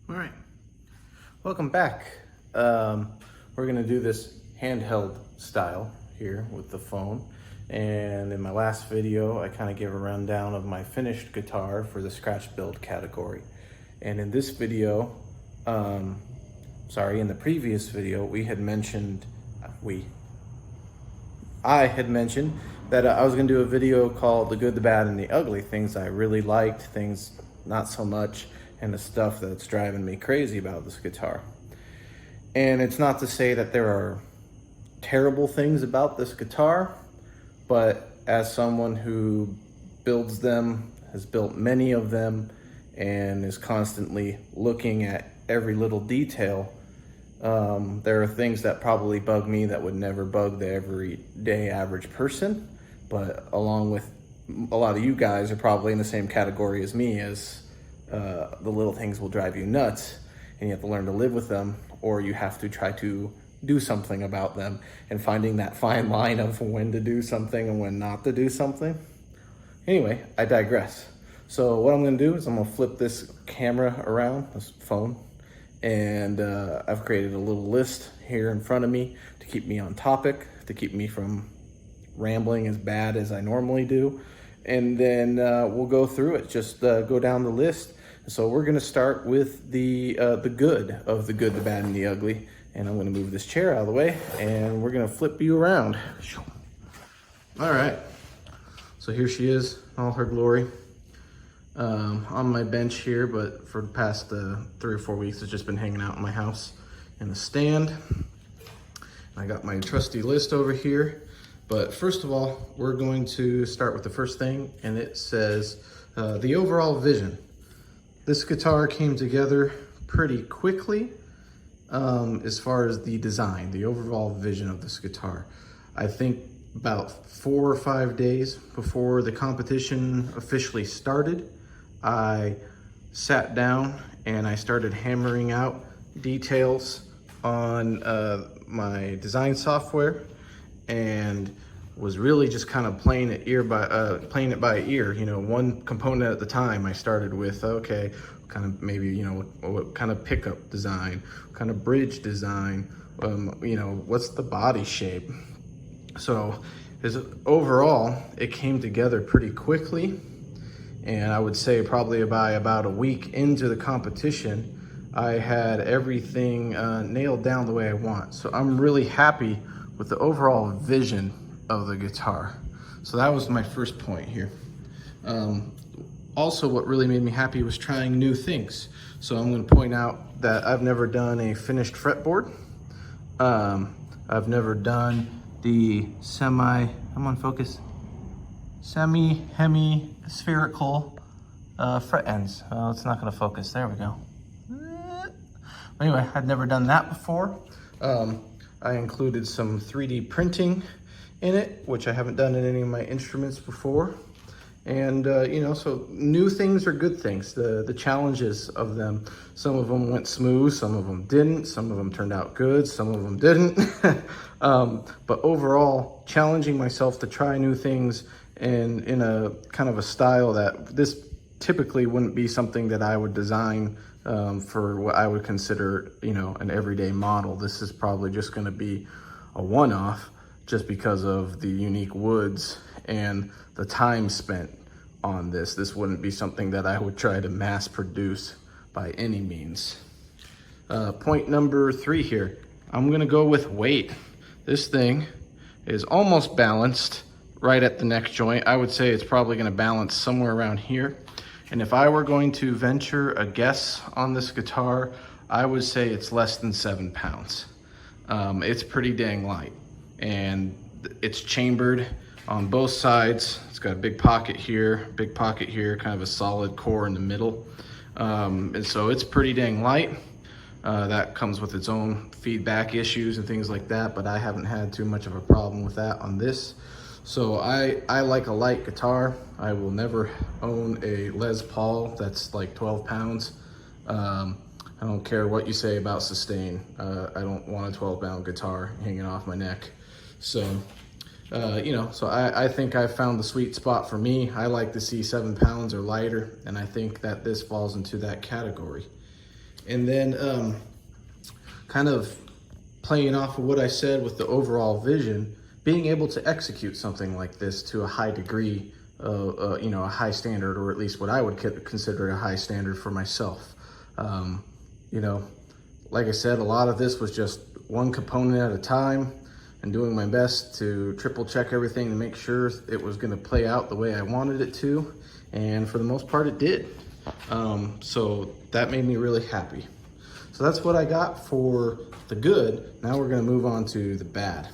All right, welcome back. We're gonna do this handheld style here with the phone. And in my last video, I kind of gave a rundown of my finished guitar for the scratch build category. And in this video, in the previous video, I had mentioned that I was gonna do a video called The Good, the Bad, and the Ugly, things I really liked, things not so much, and the stuff that's driving me crazy about this guitar. And it's not to say that there are terrible things about this guitar, but as someone who builds them, has built many of them, and is constantly looking at every little detail, there are things that probably bug me that would never bug the everyday average person. But along with a lot of you guys are probably in the same category as me, as the little things will drive you nuts and you have to learn to live with them, or you have to try to do something about them, and finding that fine line of when to do something and when not to do something. Anyway, I digress. So what I'm gonna do is I'm gonna flip this camera around, this phone, and I've created a little list here in front of me to keep me on topic, to keep me from rambling as bad as I normally do. And then we'll go through it, just go down the list. So we're gonna start with the good of the good, the bad, and the ugly. And I'm gonna move this chair out of the way and we're gonna flip you around. All right, so here she is, all her glory. On my bench here, but for the past 3 or 4 weeks, it's just been hanging out in my house in a stand. I got my trusty list over here. But first of all, we're going to start with the first thing, and it says the overall vision. This guitar came together pretty quickly as far as the design, the overall vision of this guitar. I think about 4 or 5 days before the competition officially started, I sat down and I started hammering out details on my design software, and was really just kind of playing it by ear, you know, one component at the time. I started with, okay, kind of maybe, you know, what kind of pickup design, what kind of bridge design, you know, what's the body shape. So overall, it came together pretty quickly. And I would say probably by about a week into the competition, I had everything nailed down the way I want. So I'm really happy with the overall vision of the guitar. So that was my first point here. Also, what really made me happy was trying new things. So I'm going to point out that I've never done a finished fretboard. I've never done the semi-hemispherical fret ends. Oh, it's not going to focus. There we go. Anyway, I'd never done that before. I included some 3D printing in it, which I haven't done in any of my instruments before. And, you know, so new things are good things. The challenges of them, some of them went smooth, some of them didn't, some of them turned out good, some of them didn't. But overall, challenging myself to try new things in a kind of a style that this typically wouldn't be something that I would design for what I would consider, you know, an everyday model. This is probably just going to be a one-off, just because of the unique woods and the time spent on this. This wouldn't be something that I would try to mass produce by any means. Point number 3 here, I'm gonna go with weight. This thing is almost balanced right at the neck joint. I would say it's probably gonna balance somewhere around here. And if I were going to venture a guess on this guitar, I would say it's less than 7 pounds. It's pretty dang light, and it's chambered on both sides. It's got a big pocket here, kind of a solid core in the middle. And so it's pretty dang light. That comes with its own feedback issues and things like that, but I haven't had too much of a problem with that on this. So I like a light guitar. I will never own a Les Paul that's like 12 pounds. I don't care what you say about sustain. I don't want a 12-pound guitar hanging off my neck. So, you know, so I think I've found the sweet spot for me. I like to see 7 pounds or lighter, and I think that this falls into that category. And then kind of playing off of what I said with the overall vision, being able to execute something like this to a high degree, you know, a high standard, or at least what I would consider a high standard for myself. You know, like I said, a lot of this was just one component at a time and doing my best to triple check everything to make sure it was going to play out the way I wanted it to. And for the most part, it did. So that made me really happy. So that's what I got for the good. Now we're going to move on to the bad.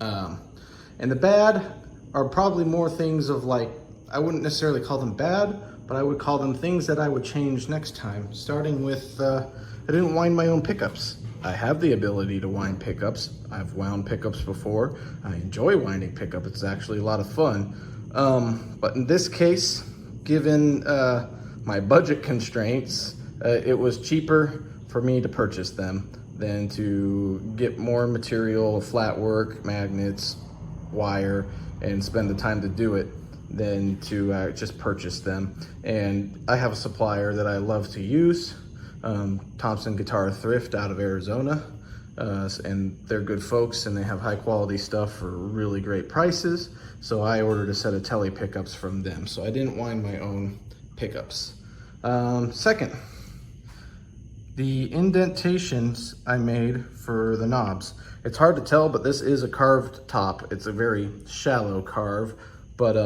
And the bad are probably more things of like, I wouldn't necessarily call them bad, but I would call them things that I would change next time. Starting with, I didn't wind my own pickups. I have the ability to wind pickups. I've wound pickups before. I enjoy winding pickup. It's actually a lot of fun. But in this case, given my budget constraints, it was cheaper for me to purchase them than to get more material, flat work, magnets, wire, and spend the time to do it than to just purchase them. And I have a supplier that I love to use, Thompson Guitar Thrift out of Arizona, and they're good folks and they have high quality stuff for really great prices. So I ordered a set of tele pickups from them. So I didn't wind my own pickups. Second, the indentations I made for the knobs. It's hard to tell, but this is a carved top. It's a very shallow carve, but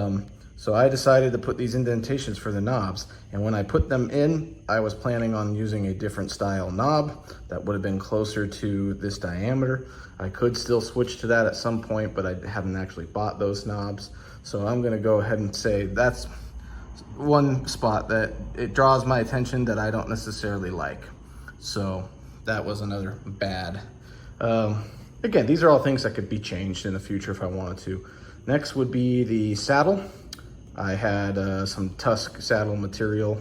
so I decided to put these indentations for the knobs. And when I put them in, I was planning on using a different style knob that would have been closer to this diameter. I could still switch to that at some point, but I haven't actually bought those knobs. So I'm gonna go ahead and say that's one spot that it draws my attention that I don't necessarily like. So that was another bad. Again, these are all things that could be changed in the future if I wanted to. Next would be the saddle. I had some Tusk saddle material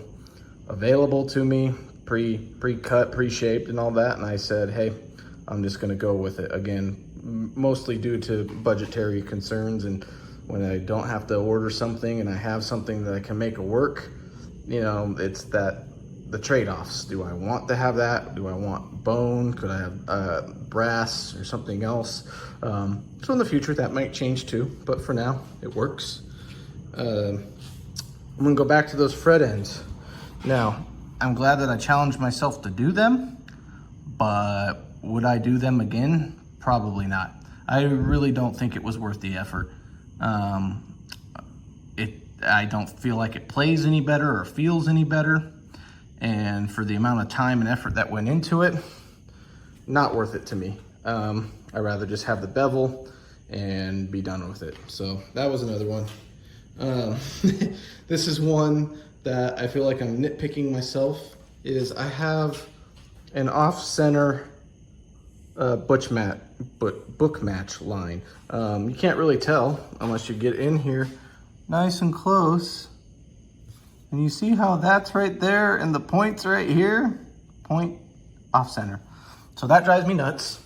available to me, pre-cut, pre-shaped and all that. And I said, hey, I'm just gonna go with it. Again, mostly due to budgetary concerns, and when I don't have to order something and I have something that I can make it work, you know, it's that the trade-offs. Do I want to have that? Do I want bone? Could I have brass or something else? So in the future that might change too, but for now it works. I'm gonna go back to those fret ends. Now, I'm glad that I challenged myself to do them, but would I do them again? Probably not. I really don't think it was worth the effort. I don't feel like it plays any better or feels any better. And for the amount of time and effort that went into it, not worth it to me. I'd rather just have the bevel and be done with it. So that was another one. This is one that I feel like I'm nitpicking myself, is I have an off-center book match line. You can't really tell unless you get in here nice and close. And you see how that's right there and the point's right here? Point off center. So that drives me nuts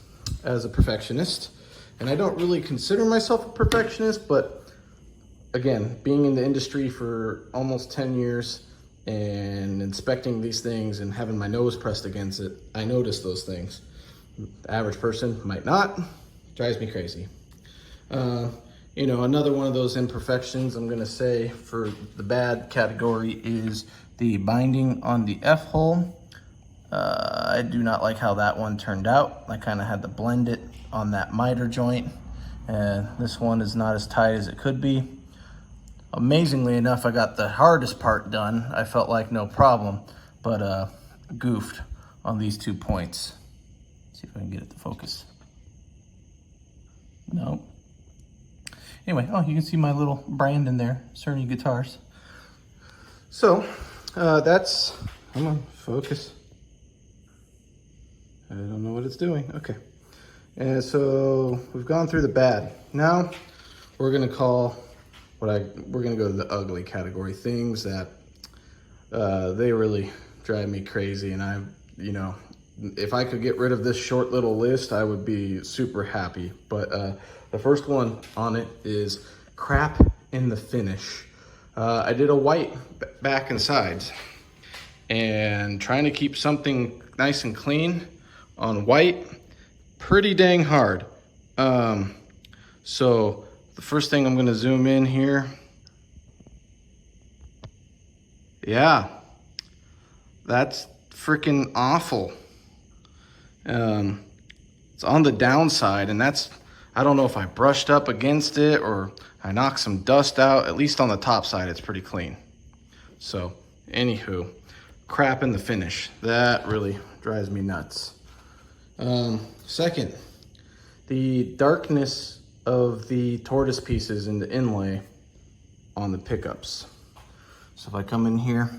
as a perfectionist. And I don't really consider myself a perfectionist, but again, being in the industry for almost 10 years and inspecting these things and having my nose pressed against it, I notice those things. The average person might not. Drives me crazy. You know, another one of those imperfections I'm gonna say for the bad category is the binding on the F-hole. I do not like how that one turned out. I kind of had to blend it on that miter joint, and this one is not as tight as it could be. Amazingly enough, I got the hardest part done. I felt like no problem, but goofed on these 2 points. Let's see if I can get it to focus. No. Anyway, oh, you can see my little brand in there, Cerny Guitars. So, that's, come on, focus. I don't know what it's doing, okay. And so, we've gone through the bad. Now, we're gonna call we're gonna go to the ugly category, things that, they really drive me crazy. And you know, if I could get rid of this short little list, I would be super happy. But the first one on it is crap in the finish. I did a white back and sides, and trying to keep something nice and clean on white, pretty dang hard. So the first thing I'm gonna zoom in here. Yeah, that's freaking awful. It's on the downside, and that's, I don't know if I brushed up against it or I knocked some dust out. At least on the top side, it's pretty clean. So, anywho, crap in the finish. That really drives me nuts. Second, the darkness of the tortoise pieces in the inlay on the pickups. So if I come in here,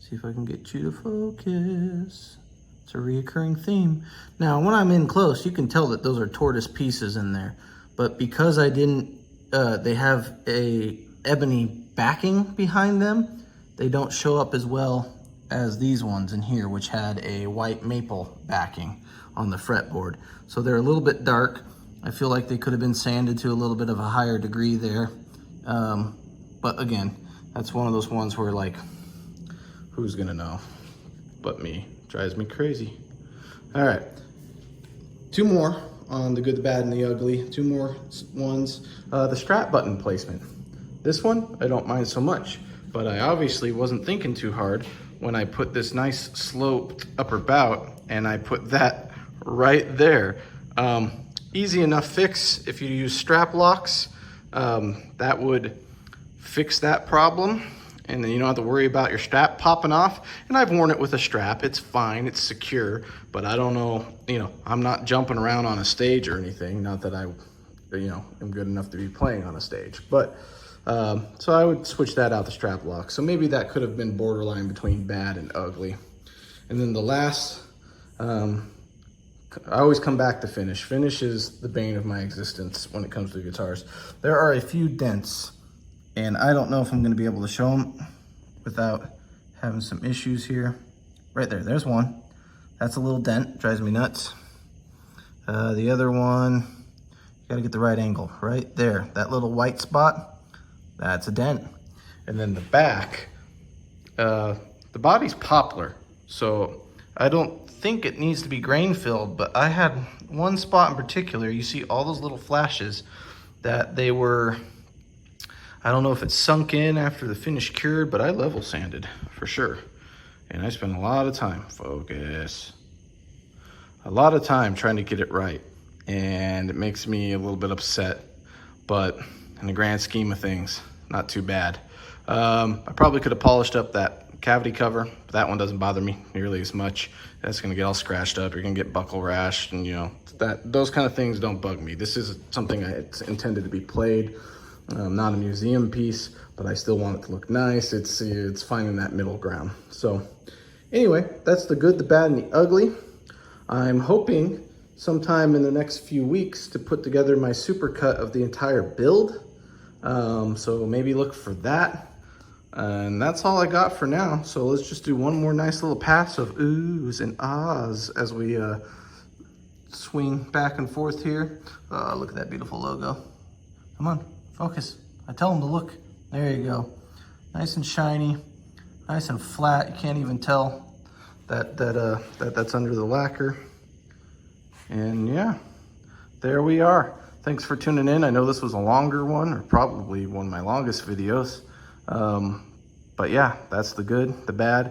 see if I can get you to focus. It's a reoccurring theme. Now, when I'm in close, you can tell that those are tortoise pieces in there. But because I didn't, they have a ebony backing behind them, they don't show up as well as these ones in here, which had a white maple backing on the fretboard. So they're a little bit dark. I feel like they could have been sanded to a little bit of a higher degree there. But again, that's one of those ones where, like, who's gonna know but me? Drives me crazy. All right, two more on the good, the bad, and the ugly. Two more ones. The strap button placement. This one, I don't mind so much, but I obviously wasn't thinking too hard when I put this nice sloped upper bout and I put that right there. Easy enough fix if you use strap locks. That would fix that problem, and then you don't have to worry about your strap popping off. And I've worn it with a strap. It's fine, it's secure, but I don't know, I'm not jumping around on a stage or anything. Not that I, am good enough to be playing on a stage, but so I would switch that out, the strap lock. So maybe that could have been borderline between bad and ugly. And then the last, I always come back to finish. Finish is the bane of my existence when it comes to guitars. There are a few dents, and I don't know if I'm gonna be able to show them without having some issues here. Right there, there's one. That's a little dent, drives me nuts. The other one, you gotta get the right angle. Right there, that little white spot, that's a dent. And then the back, the body's poplar, so I don't think it needs to be grain filled, but I had one spot in particular. You see all those little flashes that they were, I don't know if it's sunk in after the finish cured, but I level sanded for sure. And I spent a lot of time, a lot of time trying to get it right. And it makes me a little bit upset, but in the grand scheme of things, not too bad. I probably could have polished up that cavity cover, but that one doesn't bother me nearly as much. That's gonna get all scratched up. You're gonna get buckle rash, and those kind of things don't bug me. This is something it's intended to be played, not a museum piece, but I still want it to look nice. It's finding that middle ground. So anyway, that's the good, the bad, and the ugly. I'm hoping sometime in the next few weeks to put together my supercut of the entire build. So maybe look for that. And that's all I got for now. So let's just do one more nice little pass of oohs and ahs as we swing back and forth here. Look at that beautiful logo. Come on, focus. I tell them to look. There you go. Nice and shiny, nice and flat. You can't even tell that's under the lacquer. And yeah, there we are. Thanks for tuning in. I know this was a longer one, or probably one of my longest videos. But yeah, that's the good, the bad,